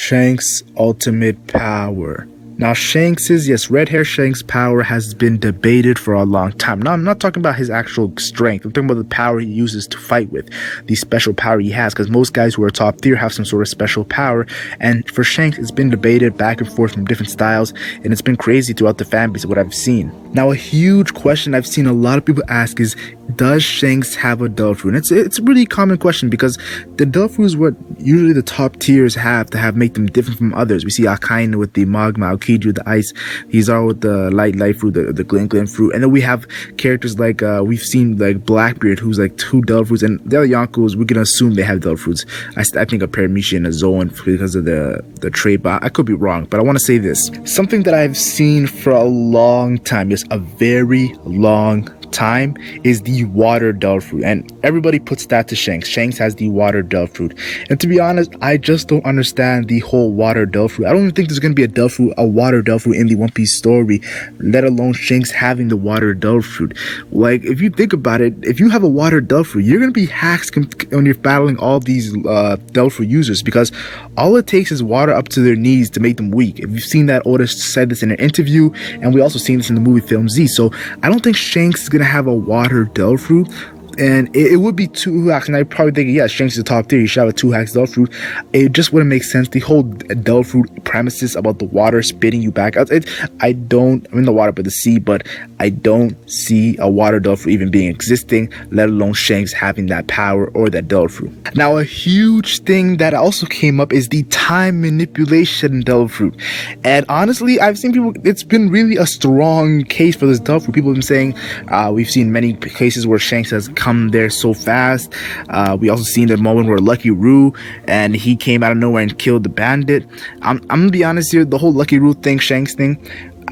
Shanks' ultimate power. Now, yes, red hair Shanks' power has been debated for a long time. Now, I'm not talking about his actual strength. I'm talking about the power he uses to fight with, the special power he has, because most guys who are top tier have some sort of special power. And for Shanks, it's been debated back and forth from different styles, and it's been crazy throughout the fan base of what I've seen. Now, a huge question I've seen a lot of people ask is, does Shanks have a dull fruit? And it's a really common question, because the dull fruit is what usually the top tiers have to make them different from others. We see Akainu with the magma, Aokiji with the ice, Kizaru with the light fruit, the glin fruit, and then we have characters like we've seen like Blackbeard, who's like 2 dull fruits, and the other Yonkos, we're gonna assume they have dull fruits. I think a Paramishi and a Zoan because of the trait, but I could be wrong. But I want to say this, something that I've seen for a long time, yes, a very long time, is the water dull fruit, and everybody puts that to Shanks. Shanks has the water dull fruit, and to be honest, I just don't understand the whole water dull fruit. I don't even think there's gonna be a water dull fruit in the One Piece story, let alone Shanks having the water dull fruit. Like, if you think about it, if you have a water dull fruit, you're gonna be hacked when you're battling all these dull fruit users, because all it takes is water up to their knees to make them weak. If you've seen that, Oda said this in an interview, and we also seen this in the movie Film Z. So I don't think Shanks is gonna have a water dull fruit, and it would be 2 hacks, and I probably think, yeah, Shanks is the top tier, you should have a 2 hacks dull fruit. It just wouldn't make sense. The whole dull fruit premises about the water spitting you back out, I'm in the water, but the sea, but I don't see a water dull fruit even being existing, let alone Shanks having that power or that dull fruit. Now, a huge thing that also came up is the time manipulation dull fruit, and honestly, I've seen people, it's been really a strong case for this dull fruit. People have been saying, we've seen many cases where Shanks has come there so fast. We also seen the moment where Lucky Roo, and he came out of nowhere and killed the bandit. I'm gonna be honest here, the whole Lucky Roo thing, Shanks thing,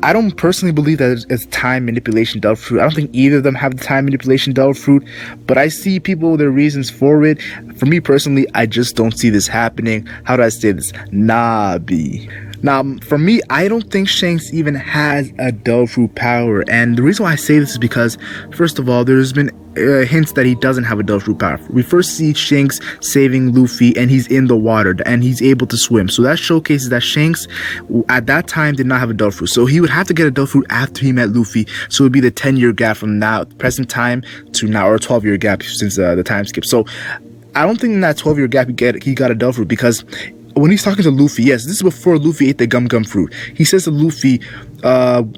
I don't personally believe that it's time manipulation dull fruit. I don't think either of them have the time manipulation dull fruit, but I see people, their reasons for it. For me personally, I just don't see this happening. How do I say this? Nabi. Now, for me, I don't think Shanks even has a dull fruit power, and the reason why I say this is because, first of all, there's been hints that he doesn't have a dull fruit power. We first see Shanks saving Luffy, and he's in the water, and he's able to swim. So that showcases that Shanks, at that time, did not have a dull fruit. So he would have to get a dull fruit after he met Luffy. So it would be the 10-year gap from now, present time, to now, or a 12-year gap since the time skip. So I don't think in that 12-year gap he got a dull fruit, because when he's talking to Luffy, yes, this is before Luffy ate the gum fruit. He says to Luffy,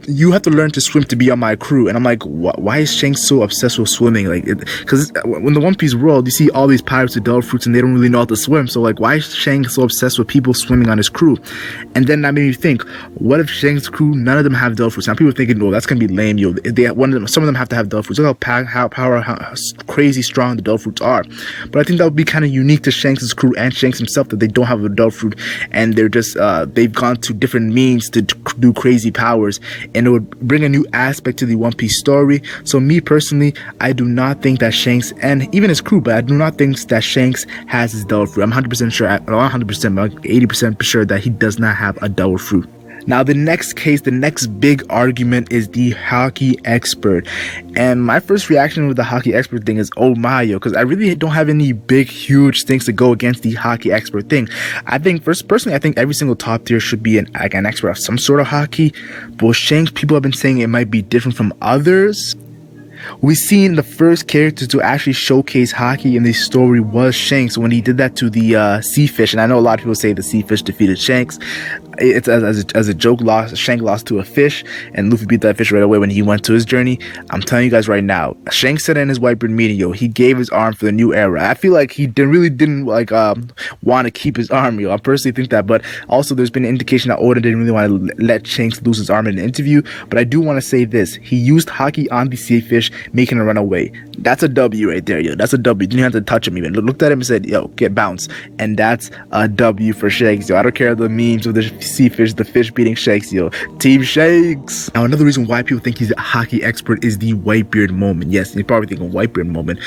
you have to learn to swim to be on my crew. And I'm like, why is Shanks so obsessed with swimming? Like, because in the One Piece world, you see all these pirates with dull fruits and they don't really know how to swim. So like, why is Shanks so obsessed with people swimming on his crew? And then that made me think, what if Shanks' crew, none of them have dull fruits? Now people are thinking, oh, that's gonna be lame. Yo, some of them have to have dull fruits. Look how crazy strong the dull fruits are. But I think that would be kind of unique to Shanks' crew and Shanks himself, that they don't have a dull fruit, and they're just they've gone to different means to do crazy powers, and it would bring a new aspect to the One Piece story. So me personally, I do not think that Shanks, and even his crew, but I do not think that Shanks has his dull fruit. I'm 100% sure, not 100%, but 80% sure that he does not have a dull fruit. Now, the next case, the next big argument is the hockey expert. And my first reaction with the hockey expert thing is, oh my, yo, because I really don't have any big, huge things to go against the hockey expert thing. I think, personally, I think every single top tier should be an expert of some sort of hockey. But with Shanks, people have been saying it might be different from others. We've seen the first character to actually showcase hockey in the story was Shanks when he did that to the sea fish. And I know a lot of people say the sea fish defeated Shanks. It's as a joke, Shanks lost to a fish, and Luffy beat that fish right away when he went to his journey. I'm telling you guys right now, Shanks said in his Whitebeard meeting, yo, he gave his arm for the new era. I feel like he really didn't want to keep his arm, yo. I personally think that, but also there's been an indication that Oda didn't really want to let Shanks lose his arm in an interview. But I do want to say this: he used hockey on the sea fish, making a run away. That's a W right there, yo. That's a W. Didn't have to touch him even. Looked at him and said, yo, get bounced. And that's a W for Shanks, yo. I don't care the memes of the sea fish, the fish beating Shanks, yo. Team Shanks. Now, another reason why people think he's a hockey expert is the Whitebeard moment. Yes, you're probably thinking Whitebeard moment.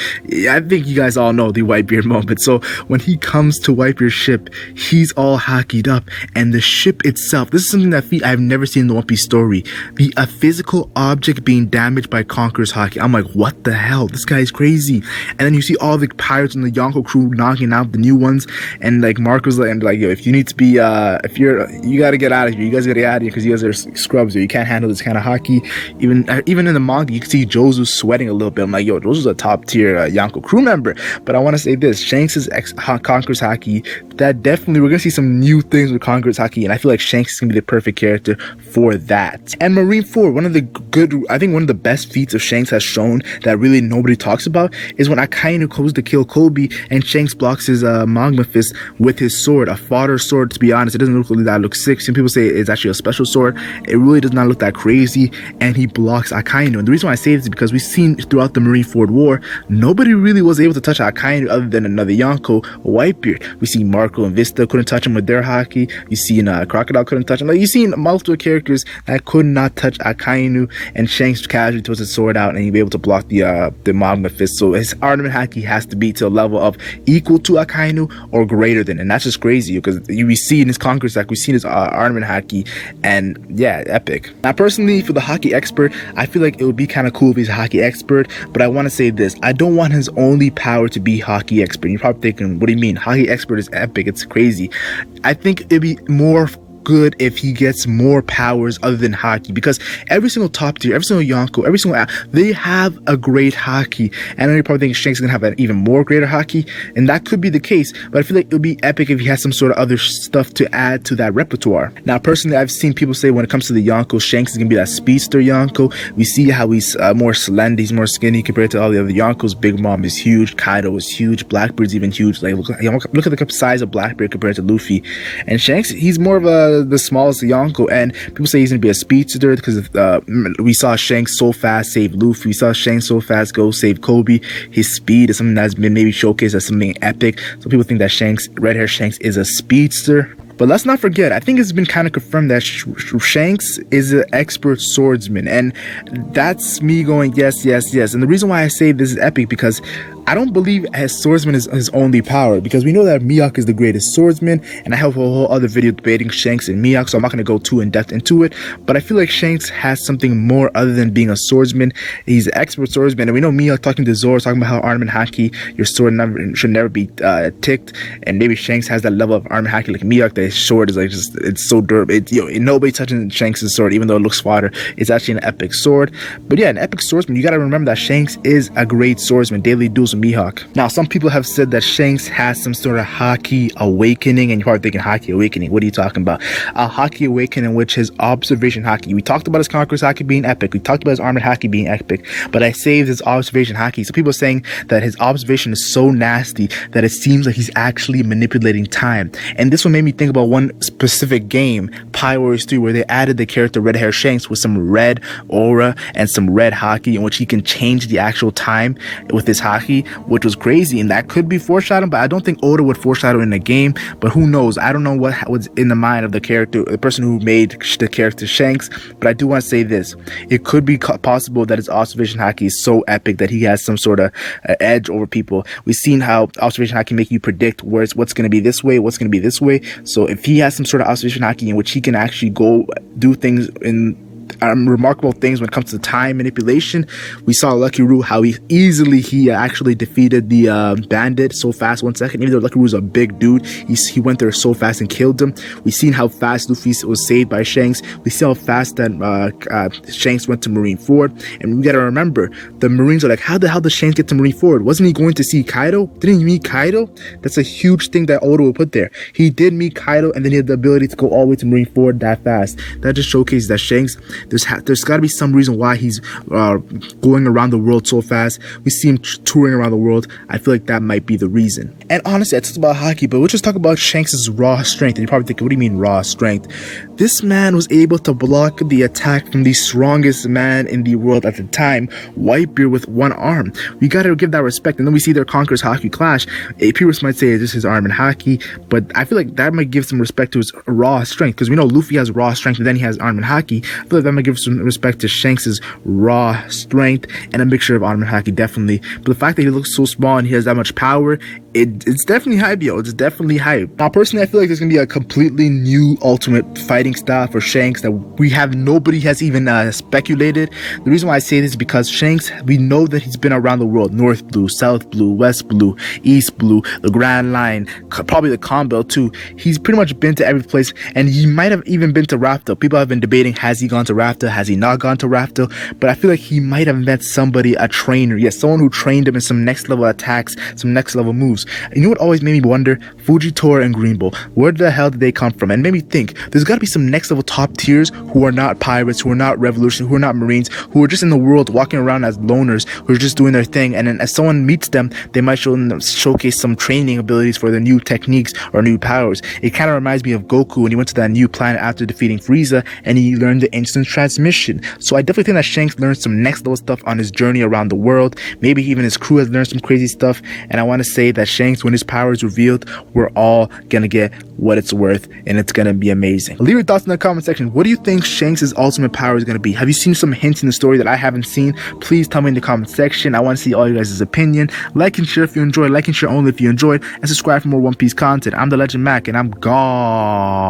I think you guys all know the Whitebeard moment. So when he comes to Whitebeard's ship, he's all hockeyed up, and the ship itself, this is something that I've never seen in the One Piece story. A physical object being damaged by Conqueror's haki. I'm like, what the hell? This guy's crazy. And then you see all the pirates and the Yonko crew knocking out the new ones, and like Marco's like, yo, if you need to be, you gotta get out of here. You guys gotta get out of here because you guys are scrubs. You can't handle this kind of hockey. Even in the manga, you can see Jozu sweating a little bit. I'm like, yo, Jozu's a top tier Yonko crew member. But I want to say this: Shanks' Conqueror's haki. That definitely, we're gonna see some new things with Conqueror's haki, and I feel like Shanks is gonna be the perfect character for that. And Marineford, one of the best feats of Shanks has shown that really nobody talks about is when Akainu goes to kill Kobe and Shanks blocks his magma fist with his sword, a fodder sword. To be honest, it doesn't look that looks sick. Some people say it's actually a special sword. It really does not look that crazy, and he blocks Akainu. And the reason why I say this is because we've seen throughout the Marineford War, nobody really was able to touch Akainu other than another Yonko, Whitebeard. We see Marco and Vista couldn't touch him with their haki. You see Crocodile couldn't touch him. Like, you've seen multiple characters that could not touch Akainu, and Shanks casually throws his sword out and he'll be able to block the magma fist. So his armament haki has to be to a level of equal to Akainu or greater than, and that's just crazy because we see in his Conqueror's haki, we see his armament haki, and yeah, epic. Now personally, for the hockey expert, I feel like it would be kind of cool if he's a hockey expert, but I want to say this: I don't want his only power to be hockey expert. You're probably thinking, what do you mean? Hockey expert is epic, it's crazy. I think it'd be more good if he gets more powers other than haki, because every single top tier, every single Yonko, every single they have a great haki, and I know you're probably thinking Shanks is gonna have an even more greater haki, and that could be the case, but I feel like it would be epic if he has some sort of other stuff to add to that repertoire. Now personally, I've seen people say when it comes to the Yonko, Shanks is gonna be that speedster Yonko. We see how he's more slender, he's more skinny compared to all the other Yonkos. Big Mom is huge, Kaido is huge, Blackbeard's even huge. Like look at the size of Blackbeard compared to Luffy, and Shanks, he's more of the smallest Yonko, and people say he's gonna be a speedster because we saw Shanks so fast save Luffy, we saw Shanks so fast go save Kobe. His speed is something that's been maybe showcased as something epic, so people think that Shanks, red hair Shanks, is a speedster. But let's not forget, I think it's been kind of confirmed that Shanks is an expert swordsman, and that's me going yes, yes, yes. And the reason why I say this is epic because I don't believe his swordsman is his only power, because we know that Mihawk is the greatest swordsman, and I have a whole other video debating Shanks and Mihawk, so I'm not going to go too in depth into it, but I feel like Shanks has something more other than being a swordsman. He's an expert swordsman, and we know Mihawk talking to Zoro, talking about how armament haki, your sword should never be ticked, and maybe Shanks has that level of armament haki like Mihawk, that his sword is like just, it's so durable. Nobody touching Shanks' sword, even though it looks fodder. It's actually an epic sword. But yeah, an epic swordsman, you got to remember that Shanks is a great swordsman. Daily duels with Mihawk. Now, some people have said that Shanks has some sort of haki awakening, and you're probably thinking, haki awakening, what are you talking about? A haki awakening in which his observation haki, we talked about his Conqueror's haki being epic, we talked about his armored haki being epic, but I saved his observation haki. So people are saying that his observation is so nasty that it seems like he's actually manipulating time. And this one made me think about one specific game, Pi Warriors 3, where they added the character Red Hair Shanks with some red aura and some red haki, in which he can change the actual time with his haki, which was crazy. And that could be foreshadowing, but I don't think Oda would foreshadow in the game. But who knows? I don't know what was in the mind of the character, the person who made the character Shanks. But I do want to say this: it could be possible that his observation haki is so epic that he has some sort of edge over people. We've seen how observation haki make you predict what's going to be this way, what's going to be this way. So if he has some sort of observation haki in which he can actually go do things in remarkable things when it comes to time manipulation. We saw Lucky Roo, how he actually defeated the bandit so fast 1 second, even though Lucky Roo's a big dude, he went there so fast and killed him. We seen how fast Luffy was saved by Shanks. We see how fast that Shanks went to Marineford, and we gotta remember, the Marines are like, how the hell did Shanks get to Marineford? Wasn't he going to see Kaido? Didn't he meet Kaido? That's a huge thing that Oda will put there. He did meet Kaido, and then he had the ability to go all the way to Marineford that fast. That just showcases that Shanks, There's got to be some reason why he's going around the world so fast. We see him touring around the world. I feel like that might be the reason. And honestly, I talked about haki, but we'll just talk about Shanks' raw strength. And you're probably thinking, what do you mean raw strength? This man was able to block the attack from the strongest man in the world at the time, Whitebeard, with one arm. We gotta give that respect. And then we see their Conqueror's haki clash. People might say it's just his arm in haki, but I feel like that might give some respect to his raw strength, because we know Luffy has raw strength and then he has arm in haki. I feel like that might give some respect to Shanks' raw strength and a mixture of arm and haki, definitely. But the fact that he looks so small and he has that much power, it's definitely hype, yo. It's definitely hype. Now, personally, I feel like there's gonna be a completely new ultimate fighting style for Shanks that nobody has even speculated. The reason why I say this is because Shanks, we know that he's been around the world: North Blue, South Blue, West Blue, East Blue, the Grand Line, probably the Calm Belt too. He's pretty much been to every place, and he might have even been to Raftel. People have been debating, has he gone to Raftel? Has he not gone to Raftel? But I feel like he might have met somebody, a trainer, yes, someone who trained him in some next level attacks, some next level moves. And you know what always made me wonder? Fujitora and Greenbow, where the hell did they come from? And made me think, there's got to be some next level top tiers who are not pirates, who are not revolution, who are not marines, who are just in the world walking around as loners, who are just doing their thing. And then as someone meets them, they might showcase some training abilities for their new techniques or new powers. It kind of reminds me of Goku when he went to that new planet after defeating Frieza and he learned the instant transmission. So I definitely think that Shanks learned some next level stuff on his journey around the world. Maybe even his crew has learned some crazy stuff. And I want to say that Shanks, when his power is revealed, we're all gonna get what it's worth, and it's gonna be amazing. Leave your thoughts in the comment section. What do you think Shanks' ultimate power is gonna be? Have you seen some hints in the story that I haven't seen? Please tell me in the comment section. I want to see all you guys' opinion. Like and share if you enjoyed, like and share only if you enjoyed, and subscribe for more One Piece content. I'm the LegendMac, and I'm gone.